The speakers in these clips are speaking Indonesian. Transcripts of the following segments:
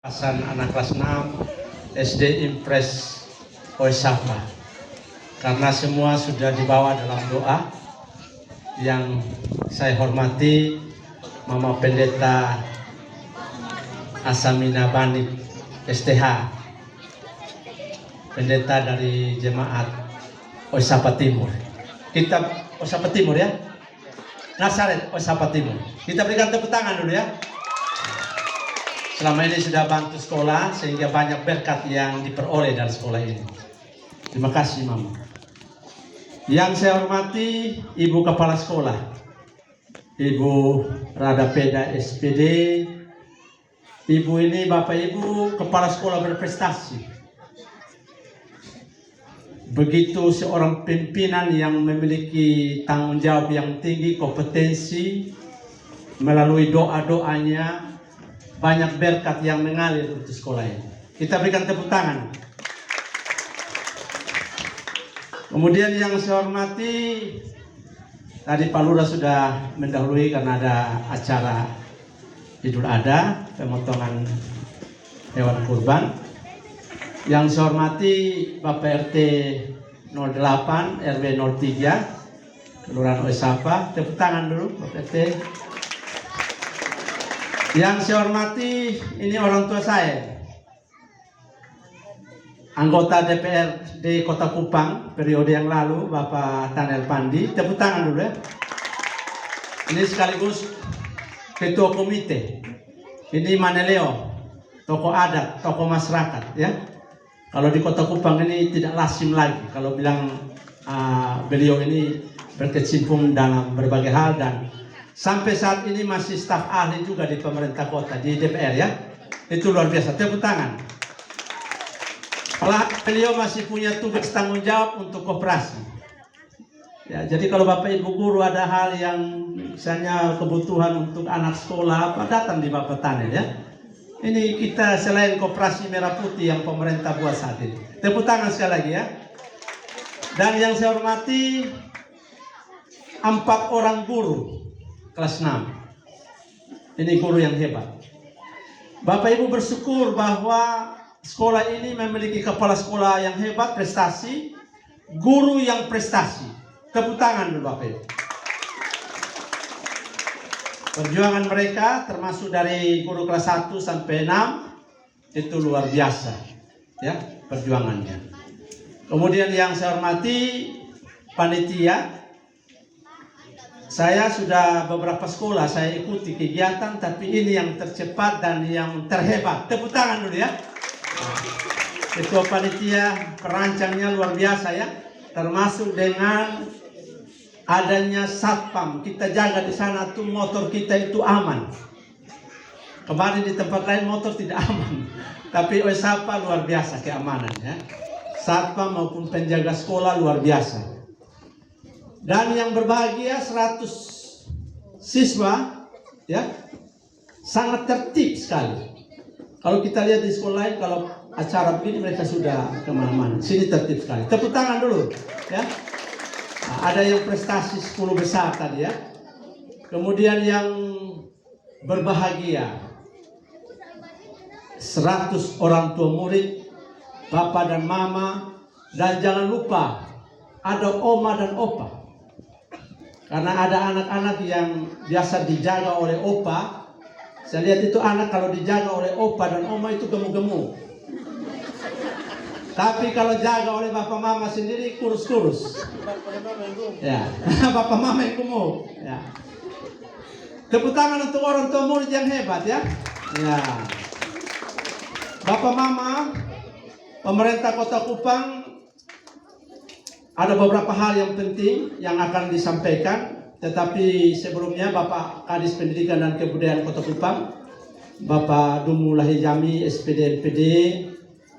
Pasan anak kelas 6 SD Impres Oesapa, karena semua sudah dibawa dalam doa. Yang saya hormati Mama Pendeta Asamina Banik STH, pendeta dari jemaat Oesapa Timur. Kita Oesapa Timur ya, Nazaret Oesapa Timur. Kita berikan tepuk tangan dulu ya. Selama ini sudah bantu sekolah sehingga banyak berkat yang diperoleh dari sekolah ini. Terima kasih Mama. Yang saya hormati Ibu Kepala Sekolah, Ibu Rada Peda SPD. Ibu ini Bapak Ibu Kepala Sekolah berprestasi. Begitu seorang pimpinan yang memiliki tanggung jawab yang tinggi, kompetensi, melalui doa-doanya banyak berkat yang mengalir untuk sekolah ini. Kita berikan tepuk tangan. Kemudian yang saya hormati, tadi Pak Lurah sudah mendahului karena ada acara Idul Adha, pemotongan hewan kurban. Yang saya hormati Bapak RT 08, RW 03, Kelurahan Oesapa. Tepuk tangan dulu Bapak RT. Yang saya hormati, ini orang tua saya, anggota DPRD Kota Kupang periode yang lalu, Bapak Tanel Pandi. Tepuk tangan dulu ya. Ini sekaligus ketua komite. Ini Maneleo, tokoh adat, tokoh masyarakat ya. Kalau di Kota Kupang ini tidak lazim lagi kalau bilang beliau ini berkecimpung dalam berbagai hal dan sampai saat ini masih staf ahli juga di pemerintah kota, di DPR ya. Itu luar biasa, tepuk tangan. Kalau beliau masih punya tugas tanggung jawab untuk koperasi. Ya, jadi kalau Bapak Ibu guru ada hal yang misalnya kebutuhan untuk anak sekolah, apa datang di Bapak Tanel ya. Ini kita selain koperasi merah putih yang pemerintah buat saat ini. Tepuk tangan sekali lagi ya. Dan yang saya hormati 4 orang guru kelas 6. Ini guru yang hebat. Bapak Ibu bersyukur bahwa sekolah ini memiliki kepala sekolah yang hebat, prestasi, guru yang prestasi. Tepuk tangan dulu Bapak Ibu. Perjuangan mereka termasuk dari guru kelas 1 sampai 6 itu luar biasa ya perjuangannya. Kemudian yang saya hormati panitia. Saya sudah beberapa sekolah saya ikuti kegiatan, tapi ini yang tercepat dan yang terhebat. Tepuk tangan dulu ya. Ketua panitia, perancangnya luar biasa ya. Termasuk dengan adanya satpam, kita jaga di sana tuh motor kita itu aman. Kemarin di tempat lain motor tidak aman, tapi Oesapa luar biasa keamanannya. Satpam maupun penjaga sekolah luar biasa. Dan yang berbahagia 100 siswa ya, sangat tertib sekali. Kalau kita lihat di sekolah lain, kalau acara begini mereka sudah kemana-mana. Sini tertib sekali. Tepuk tangan dulu ya. Nah, ada yang prestasi 10 besar tadi ya. Kemudian yang berbahagia 100 orang tua murid, bapak dan mama, dan jangan lupa ada oma dan opa. Karena ada anak-anak yang biasa dijaga oleh opa. Saya lihat itu anak kalau dijaga oleh opa dan oma itu gemuk-gemuk. Tapi kalau jaga oleh bapak mama sendiri kurus-kurus. Ya, bapak mama yang gemuk. Ya. Tepuk tangan untuk orang tua murid yang hebat ya. Ya. Bapak mama, pemerintah Kota Kupang, ada beberapa hal yang penting yang akan disampaikan, tetapi sebelumnya Bapak Kadis Pendidikan dan Kebudayaan Kota Kupang, Bapak Dumu Lahijami SPD NPD,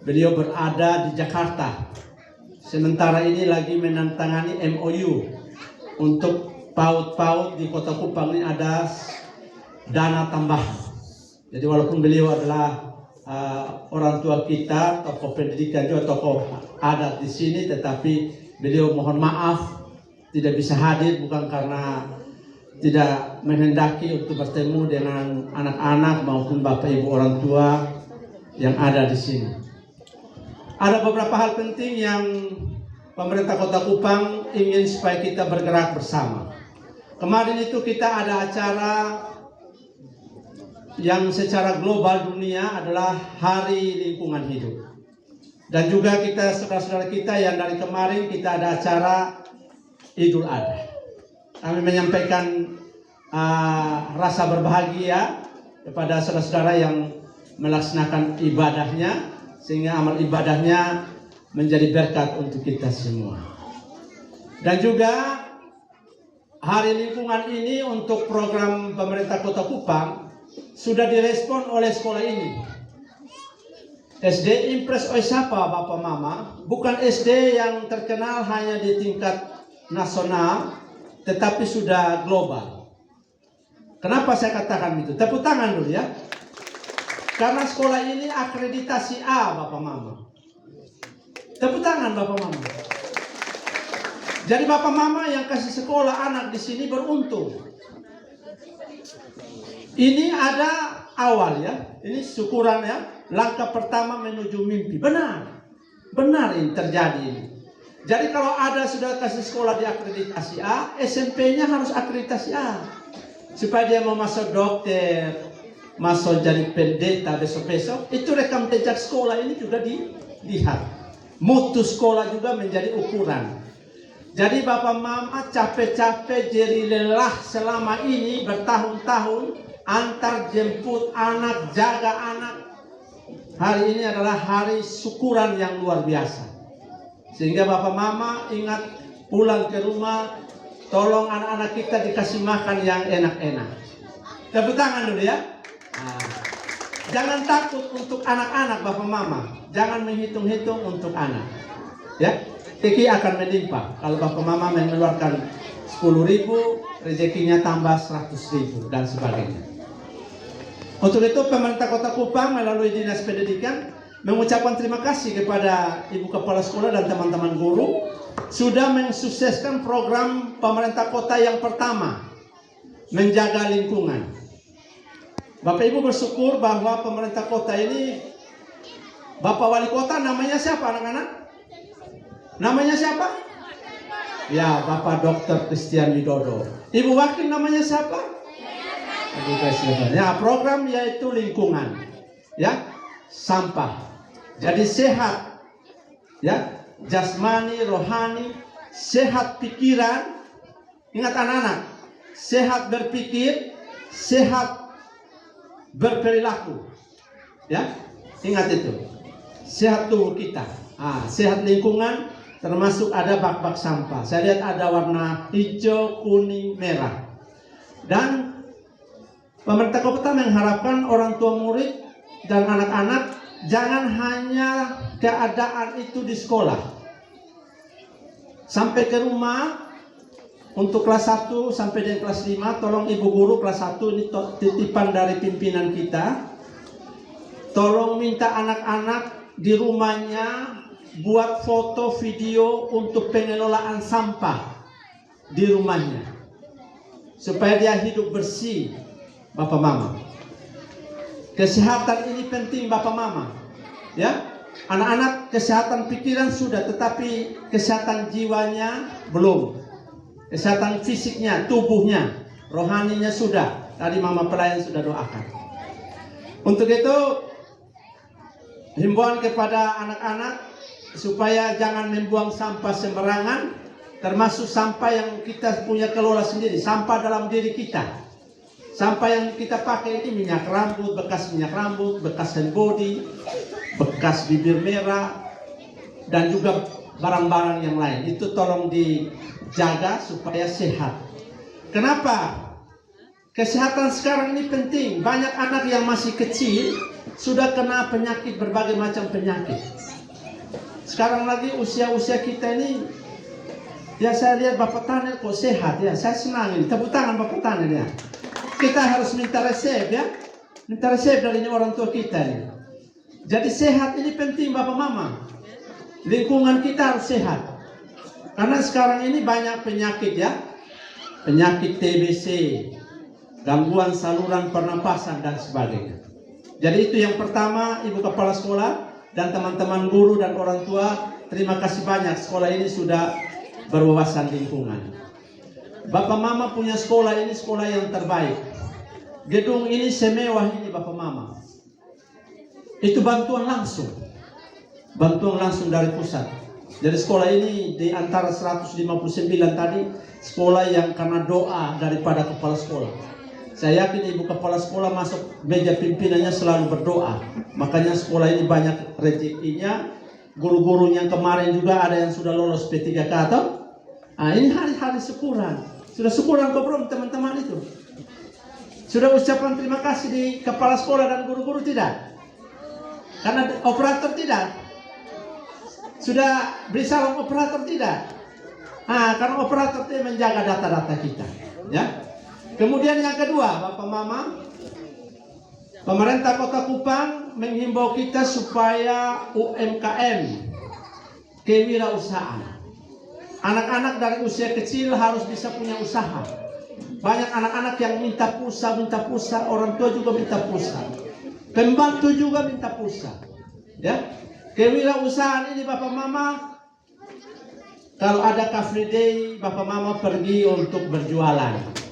beliau berada di Jakarta. Sementara ini lagi menandatangani MOU untuk PAUD di Kota Kupang ini ada dana tambahan. Jadi walaupun beliau adalah orang tua kita, tokoh pendidikan juga tokoh adat di sini, tetapi beliau mohon maaf tidak bisa hadir bukan karena tidak menghendaki untuk bertemu dengan anak-anak maupun bapak ibu orang tua, yang ada di sini. Ada beberapa hal penting yang pemerintah Kota Kupang ingin supaya kita bergerak bersama. Kemarin itu kita ada acara yang secara global dunia adalah Hari Lingkungan Hidup. Dan juga kita, saudara-saudara kita yang dari kemarin kita ada acara Idul Adha. Kami menyampaikan rasa berbahagia kepada saudara-saudara yang melaksanakan ibadahnya, sehingga amal ibadahnya menjadi berkat untuk kita semua. Dan juga Hari Lingkungan ini untuk program pemerintah Kota Kupang sudah direspon oleh sekolah ini. SD Impres Oisapa Bapak Mama bukan SD yang terkenal hanya di tingkat nasional, tetapi sudah global. Kenapa saya katakan itu? Tepuk tangan dulu ya. Karena sekolah ini akreditasi A Bapak Mama. Tepuk tangan Bapak Mama. Jadi Bapak Mama yang kasih sekolah anak di sini beruntung. Ini ada awal ya. Ini syukuran ya. Langkah pertama menuju mimpi. Benar. Benar ini terjadi ini. Jadi kalau ada sudah kasih sekolah di akreditasi A, SMP-nya harus akreditasi A. Supaya dia mau masuk dokter, masuk jadi pendeta besok-besok, itu rekam jejak sekolah ini juga dilihat. Mutu sekolah juga menjadi ukuran. Jadi Bapak Mama capek-capek jadi lelah selama ini bertahun-tahun antar jemput anak, jaga anak. Hari ini adalah hari syukuran yang luar biasa. Sehingga Bapak Mama ingat pulang ke rumah, tolong anak-anak kita dikasih makan yang enak-enak. Tepuk tangan dulu ya. Nah, jangan takut untuk anak-anak Bapak Mama. Jangan menghitung-hitung untuk anak. Ya, rezeki akan melimpah. Kalau Bapak Mama mengeluarkan 10.000, rezekinya tambah 100.000 dan sebagainya. Untuk itu pemerintah Kota Kupang melalui Dinas Pendidikan mengucapkan terima kasih kepada Ibu Kepala Sekolah dan teman-teman guru sudah mensukseskan program pemerintah kota yang pertama, menjaga lingkungan. Bapak Ibu bersyukur bahwa pemerintah kota ini, Bapak Wali Kota namanya siapa anak-anak? Namanya siapa? Ya, Bapak Dr. Christian Widodo. Ibu Wakil namanya siapa? Ya, program yaitu lingkungan. Ya, sampah. Jadi sehat. Ya, jasmani, rohani, sehat pikiran. Ingat anak-anak, sehat berpikir, sehat berperilaku. Ya, ingat itu. Sehat tubuh kita. Sehat lingkungan, termasuk ada bak-bak sampah. Saya lihat ada warna hijau, kuning, merah. Dan pemerintah kota mengharapkan orang tua murid dan anak-anak jangan hanya keadaan itu di sekolah. Sampai ke rumah, untuk kelas 1 sampai dengan kelas 5, tolong ibu guru kelas 1 ini titipan dari pimpinan kita. Tolong minta anak-anak di rumahnya buat foto video untuk pengelolaan sampah di rumahnya. Supaya dia hidup bersih, Bapak Mama. Kesehatan ini penting Bapak Mama. Ya, anak-anak kesehatan pikiran sudah, tetapi kesehatan jiwanya belum. Kesehatan fisiknya, tubuhnya, rohaninya sudah. Tadi Mama pelayan sudah doakan. Untuk itu, himbauan kepada anak-anak supaya jangan membuang sampah sembarangan, termasuk sampah yang kita punya kelola sendiri, sampah dalam diri kita. Sampah yang kita pakai ini minyak rambut, bekas hand body, bekas bibir merah, dan juga barang-barang yang lain. Itu tolong dijaga supaya sehat. Kenapa? Kesehatan sekarang ini penting. Banyak anak yang masih kecil sudah kena penyakit, berbagai macam penyakit. Sekarang lagi usia-usia kita ini, ya saya lihat Bapak Tanel kok sehat ya. Saya senang ini. Tepuk tangan Bapak Tanel ya. Kita harus minta resep ya. Minta resep dari orang tua kita ini. Jadi sehat ini penting Bapak Mama. Lingkungan kita harus sehat. Karena sekarang ini banyak penyakit ya. Penyakit TBC, gangguan saluran pernapasan dan sebagainya. Jadi itu yang pertama, Ibu Kepala Sekolah dan teman-teman guru dan orang tua, terima kasih banyak sekolah ini sudah berwawasan lingkungan. Bapak Mama punya sekolah ini sekolah yang terbaik. Gedung ini semewah ini Bapak Mama. Itu bantuan langsung dari pusat. Jadi sekolah ini di antara 159 tadi, sekolah yang karena doa daripada kepala sekolah. Saya yakin Ibu Kepala Sekolah masuk meja pimpinannya selalu berdoa. Makanya sekolah ini banyak rezekinya. Guru-gurunya kemarin juga ada yang sudah lolos P3K atau? Ini hari-hari syukuran. Sudah syukuran kok belum teman-teman itu? Sudah ucapan terima kasih di kepala sekolah dan guru-guru tidak? Karena operator tidak? Sudah beri salam operator tidak? Karena operator itu menjaga data-data kita. Ya. Kemudian yang kedua, Bapak Mama, pemerintah Kota Kupang menghimbau kita supaya UMKM, kewirausahaan. Anak-anak dari usia kecil harus bisa punya usaha. Banyak anak-anak yang minta pulsa, orang tua juga minta pulsa. Pembantu juga minta pulsa. Ya, kewirausahaan ini Bapak Mama, kalau ada Car Free Day, Bapak Mama pergi untuk berjualan.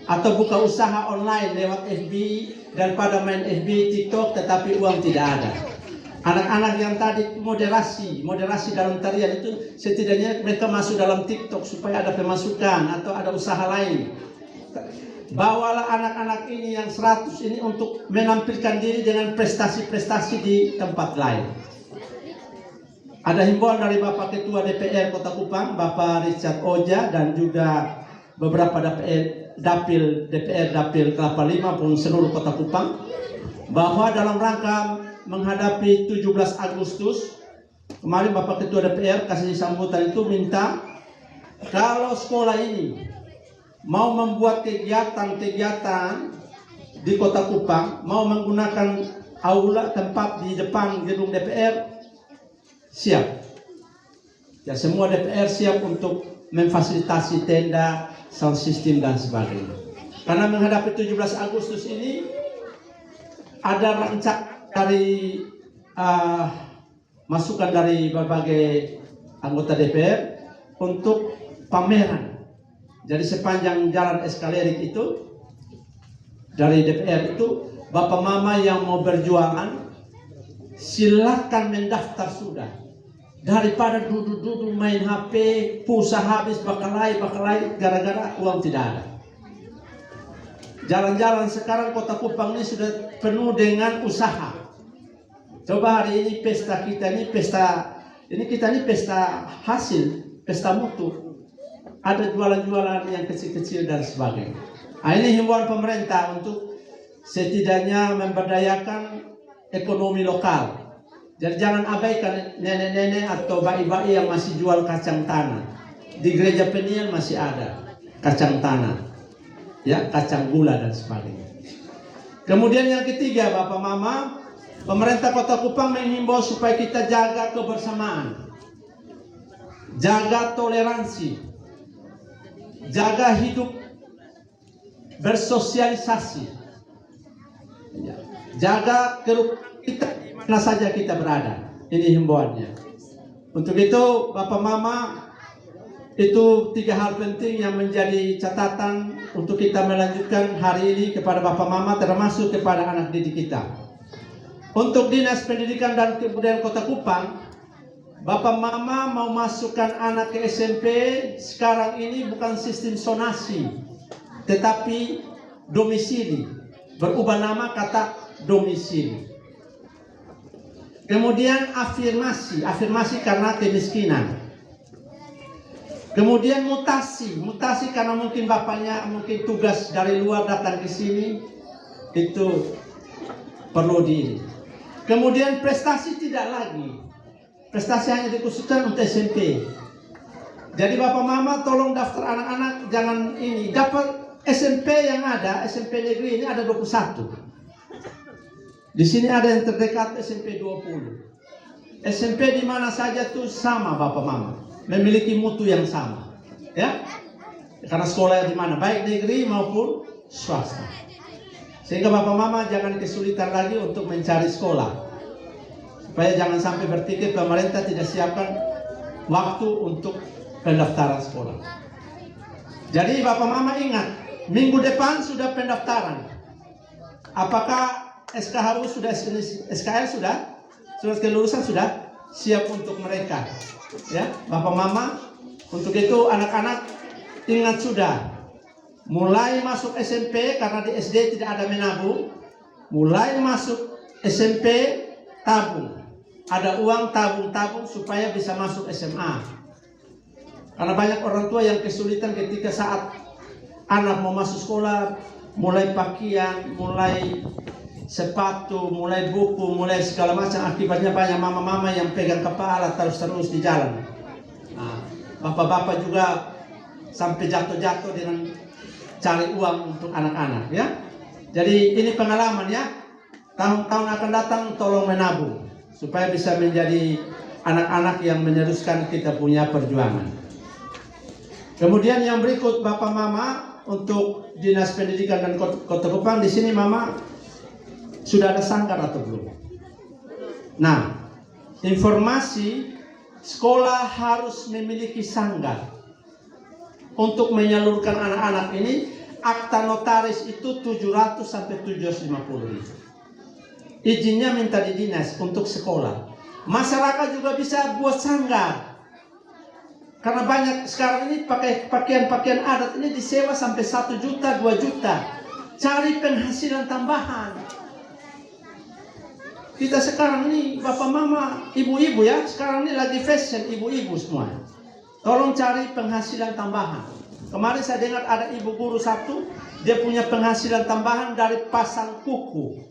Atau buka usaha online lewat FB, daripada main FB, TikTok, tetapi uang tidak ada. Anak-anak yang tadi moderasi dalam tarian itu, setidaknya mereka masuk dalam TikTok supaya ada pemasukan atau ada usaha lain. Bawalah anak-anak ini yang 100 ini untuk menampilkan diri dengan prestasi-prestasi di tempat lain. Ada himbauan dari Bapak Ketua DPR Kota Kupang, Bapak Richard Oja, dan juga beberapa Dapil Kelapa Lima pun seluruh Kota Kupang, bahwa dalam rangka menghadapi 17 Agustus kemarin Bapak Ketua DPR kasih sambutan itu minta kalau sekolah ini mau membuat kegiatan-kegiatan di Kota Kupang, mau menggunakan aula tempat di depan gedung DPR, siap. Ya, semua DPR siap untuk memfasilitasi tenda, sound system dan sebagainya. Karena menghadapi 17 Agustus ini ada rencana dari masukan dari berbagai anggota DPR untuk pameran. Jadi sepanjang jalan Eskalerik itu dari DPR itu, Bapak Mama yang mau berjualan silakan mendaftar sudah. Daripada duduk-duduk main HP, pulsa habis, bakalai gara-gara uang tidak ada. Jalan-jalan sekarang Kota Kupang ini sudah penuh dengan usaha. Coba hari ini pesta kita ini pesta hasil, pesta mutu. Ada jualan-jualan yang kecil-kecil dan sebagainya. Ini himbauan pemerintah untuk setidaknya memberdayakan ekonomi lokal. Jadi jangan abaikan nenek-nenek atau bayi-bayi yang masih jual kacang tanah. Di gereja Peniel masih ada kacang tanah, ya, kacang gula dan sebagainya. Kemudian yang ketiga, Bapak Mama, pemerintah Kota Kupang menghimbau supaya kita jaga kebersamaan, jaga toleransi, jaga hidup bersosialisasi, jaga kerukunan kita mana saja kita berada. Ini himbauannya. Untuk itu Bapak Mama, itu 3 hal penting yang menjadi catatan untuk kita melanjutkan hari ini kepada Bapak Mama, termasuk kepada anak didik kita. Untuk Dinas Pendidikan dan Kebudayaan Kota Kupang, Bapak Mama mau masukkan anak ke SMP sekarang ini bukan sistem sonasi, tetapi domisili. Berubah nama kata domisili. Kemudian afirmasi karena kemiskinan. Kemudian mutasi karena mungkin bapaknya mungkin tugas dari luar datang ke sini, itu perlu di. Kemudian prestasi tidak lagi. Prestasi hanya dikhususkan untuk SMP. Jadi Bapak Mama tolong daftar anak-anak jangan ini. Dapat SMP yang ada, SMP negeri ini ada 21. Di sini ada yang terdekat SMP 20. SMP di mana saja tuh sama Bapak Mama, memiliki mutu yang sama, ya. Karena sekolah di mana, baik negeri maupun swasta. Sehingga Bapak Mama jangan kesulitan lagi untuk mencari sekolah. Supaya jangan sampai berpikir pemerintah tidak siapkan waktu untuk pendaftaran sekolah. Jadi Bapak Mama ingat, minggu depan sudah pendaftaran. Apakah SKHU sudah, SKL sudah, surat kelulusan sudah siap untuk mereka? Ya, Bapak Mama, untuk itu anak-anak ingat sudah. Mulai masuk SMP, karena di SD tidak ada menabung, mulai masuk SMP tabung, ada uang tabung supaya bisa masuk SMA. Karena banyak orang tua yang kesulitan ketika saat anak mau masuk sekolah, mulai pakaian, mulai sepatu, mulai buku, mulai segala macam. Akibatnya banyak mama-mama yang pegang kepala terus di jalan. Nah, bapak-bapak juga sampai jatuh-jatuh dengan cari uang untuk anak-anak, ya. Jadi ini pengalaman, ya. Tahun-tahun akan datang tolong menabung supaya bisa menjadi anak-anak yang meneruskan kita punya perjuangan. Kemudian yang berikut Bapak Mama, untuk Dinas Pendidikan dan Kota Kupang, di sini Mama sudah ada sanggar atau belum? Nah, informasi sekolah harus memiliki sanggar. Untuk menyalurkan anak-anak ini, akta notaris itu 700 sampai 750 ribu. Izinnya minta di dinas untuk sekolah. Masyarakat juga bisa buat sanggar. Karena banyak sekarang ini pakai pakaian adat ini disewa sampai 1 juta, 2 juta. Cari penghasilan tambahan. Kita sekarang ini Bapak Mama, ibu-ibu, ya, sekarang ini lagi fashion ibu-ibu semua. Tolong cari penghasilan tambahan. Kemarin saya dengar ada ibu guru satu, dia punya penghasilan tambahan dari pasang kuku.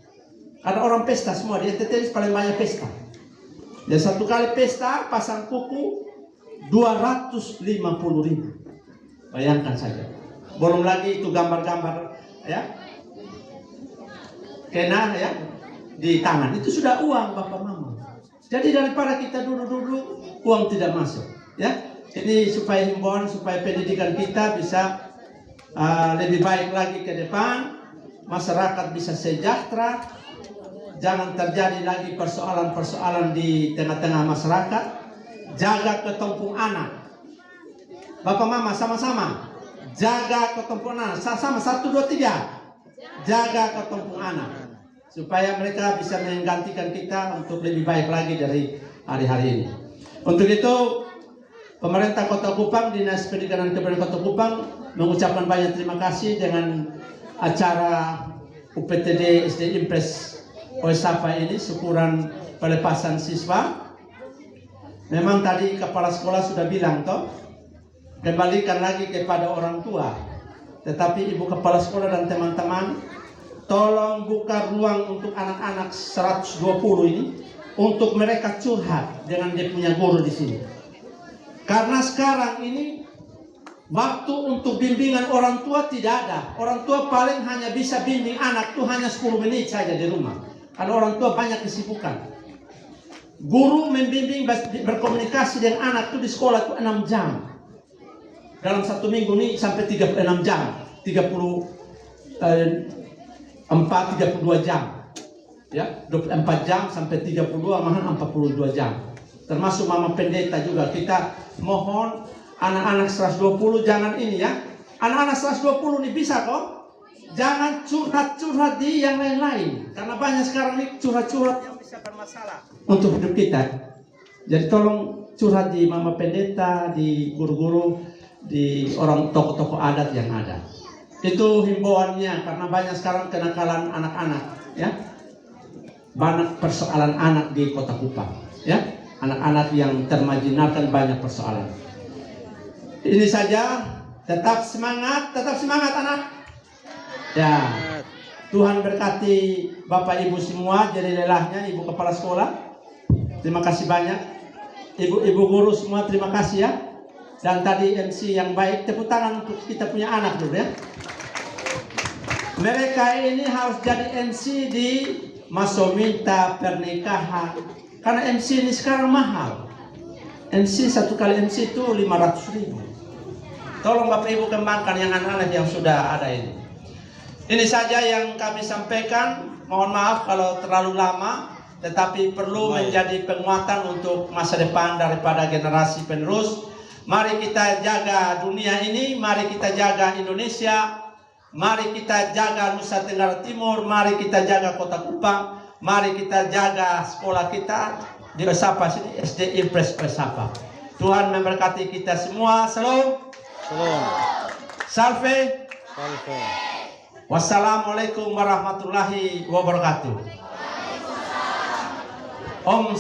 Ada orang pesta semua, di NTT paling banyak pesta. Dan satu kali pesta pasang kuku 250 ribu. Bayangkan saja. Belum lagi itu gambar-gambar, ya, kena, ya, di tangan. Itu sudah uang Bapak Mama. Jadi daripada kita dulu-dulu uang tidak masuk, ya. Ini supaya himbauan, supaya pendidikan kita bisa lebih baik lagi ke depan, masyarakat bisa sejahtera, jangan terjadi lagi persoalan-persoalan di tengah-tengah masyarakat. Jaga ketumpung anak. Bapak Mama sama-sama jaga ketumpung anak. Sama 1, 2, 3. Jaga ketumpung anak supaya mereka bisa menggantikan kita untuk lebih baik lagi dari hari-hari ini. Untuk itu pemerintah Kota Kupang, Dinas Pendidikan dan Kebudayaan Kota Kupang mengucapkan banyak terima kasih dengan acara UPTD SD Impres Oesapa ini, syukuran pelepasan siswa. Memang tadi kepala sekolah sudah bilang toh, kembalikan lagi kepada orang tua. Tetapi ibu kepala sekolah dan teman-teman, tolong buka ruang untuk anak-anak 120 ini untuk mereka curhat dengan dia punya guru di sini. Karena sekarang ini waktu untuk bimbingan orang tua tidak ada. Orang tua paling hanya bisa bimbing anak tuh hanya 10 menit saja di rumah. Karena orang tua banyak kesibukan. Guru membimbing berkomunikasi dengan anak tuh di sekolah tuh 6 jam. Dalam 1 minggu ini sampai 36 jam. 32 jam. Ya, 24 jam sampai 32, malah 42 jam. Termasuk Mama Pendeta juga. Kita mohon anak-anak 120 jangan ini, ya. Anak-anak 120 ini bisa kok. Jangan curhat-curhat di yang lain-lain. Karena banyak sekarang ini curhat-curhat yang bisa bermasalah untuk hidup kita. Jadi tolong curhat di Mama Pendeta, di guru-guru, di orang tokoh-tokoh adat yang ada. Itu himbauannya, karena banyak sekarang kenakalan anak-anak, ya. Banyak persoalan anak di Kota Kupang, ya. Anak-anak yang termarginalkan, banyak persoalan. Ini saja, tetap semangat anak. Ya, Tuhan berkati Bapak Ibu semua, jadi lelahnya Ibu Kepala Sekolah. Terima kasih banyak. Ibu guru semua terima kasih, ya. Dan tadi MC yang baik, tepuk tangan untuk kita punya anak dulu, ya. Mereka ini harus jadi MC di masominta pernikahan. Karena MC ini sekarang mahal. MC, satu kali MC itu 500 ribu. Tolong Bapak Ibu kembangkan yang anak-anak yang sudah ada ini. Ini saja yang kami sampaikan. Mohon maaf kalau terlalu lama, tetapi perlu menjadi penguatan untuk masa depan daripada generasi penerus. Mari kita jaga dunia ini, mari kita jaga Indonesia, mari kita jaga Nusa Tenggara Timur, mari kita jaga Kota Kupang, mari kita jaga sekolah kita di Osapa sini, SD Impres Osapa. Tuhan memberkati kita semua. Salam. Salam. Salve. Salve. Wassalamualaikum warahmatullahi wabarakatuh. Om